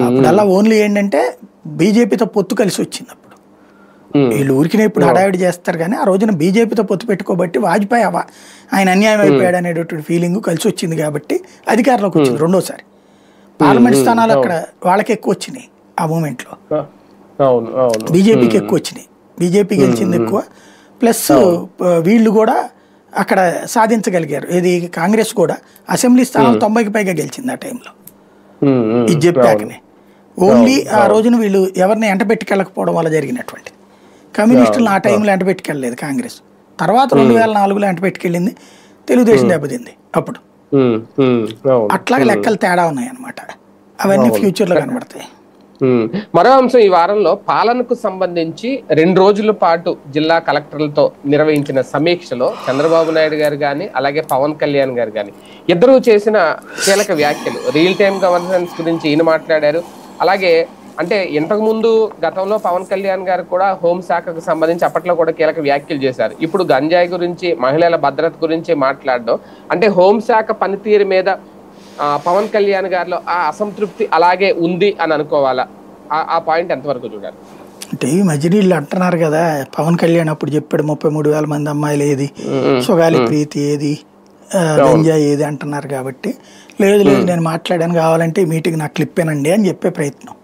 అప్పుడల్లా only ఏంటంటే బీజేపీతో పొత్తు కలిసి వచ్చింది. అప్పుడు వీళ్ళు ఊరికినే ఇప్పుడు హడావిడి చేస్తారు కానీ ఆ రోజున బీజేపీతో పొత్తు పెట్టుకోబట్టి వాజ్పేయి ఆయన అన్యాయం అయిపోయాడు అనేటటువంటి ఫీలింగ్ కలిసి వచ్చింది కాబట్టి అధికారంలోకి వచ్చింది రెండోసారి. పార్లమెంట్ స్థానాలు అక్కడ వాళ్ళకి ఎక్కువ వచ్చినాయి ఆ మూమెంట్లో, బీజేపీకి ఎక్కువ వచ్చినాయి. బీజేపీ గెలిచింది ఎక్కువ, ప్లస్ వీళ్ళు కూడా అక్కడ సాధించగలిగారు. ఇది కాంగ్రెస్ కూడా అసెంబ్లీ స్థానాలు 90కి పైగా గెలిచింది ఆ టైంలో. ఇది చెప్పాకనే ఓన్లీ ఆ రోజున వీళ్ళు ఎవరిని ఎంటబెట్టుకెళ్ళకపోవడం వల్ల జరిగినటువంటి. కమ్యూనిస్టులను ఆ టైంలో ఎంటబెట్టుకెళ్ళలేదు కాంగ్రెస్. తర్వాత 2004లో ఎంటబెట్టుకెళ్ళింది, తెలుగుదేశం దెబ్బతింది అప్పుడు. అట్లాగే లెక్కలు తేడా ఉన్నాయి అన్నమాట. అవన్నీ ఫ్యూచర్లో కనబడతాయి. మరో అంశం, ఈ వారంలో పాలనకు సంబంధించి 2 రోజుల పాటు జిల్లా కలెక్టర్లతో నిర్వహించిన సమీక్షలో చంద్రబాబు నాయుడు గారు కానీ అలాగే పవన్ కళ్యాణ్ గారు కానీ ఇద్దరూ చేసిన కీలక వ్యాఖ్యలు. రియల్ టైం గవర్నెన్స్ గురించి ఈయన మాట్లాడారు. అలాగే అంటే ఇంతకుముందు గతంలో పవన్ కళ్యాణ్ గారు కూడా హోంశాఖకు సంబంధించి అప్పట్లో కూడా కీలక వ్యాఖ్యలు చేశారు. ఇప్పుడు గంజాయి గురించి, మహిళల భద్రత గురించి మాట్లాడడం అంటే హోంశాఖ పనితీరు మీద పవన్ కళ్యాణ్ గారిలో ఆ అసంతృప్తి అలాగే ఉంది అని అనుకోవాలా? ఆ పాయింట్ ఎంతవరకు చూడాలి? అంటే ఈ మధ్య వీళ్ళు అంటున్నారు కదా, పవన్ కళ్యాణ్ అప్పుడు చెప్పాడు 33,000 మంది అమ్మాయిలు ఏది, సుగాలి ప్రీతి ఏది, గంజాయి ఏది అంటున్నారు కాబట్టి లేదు నేను మాట్లాడాను, కావాలంటే ఈ మీటింగ్ నాకు క్లిప్పేనండి అని చెప్పే ప్రయత్నం.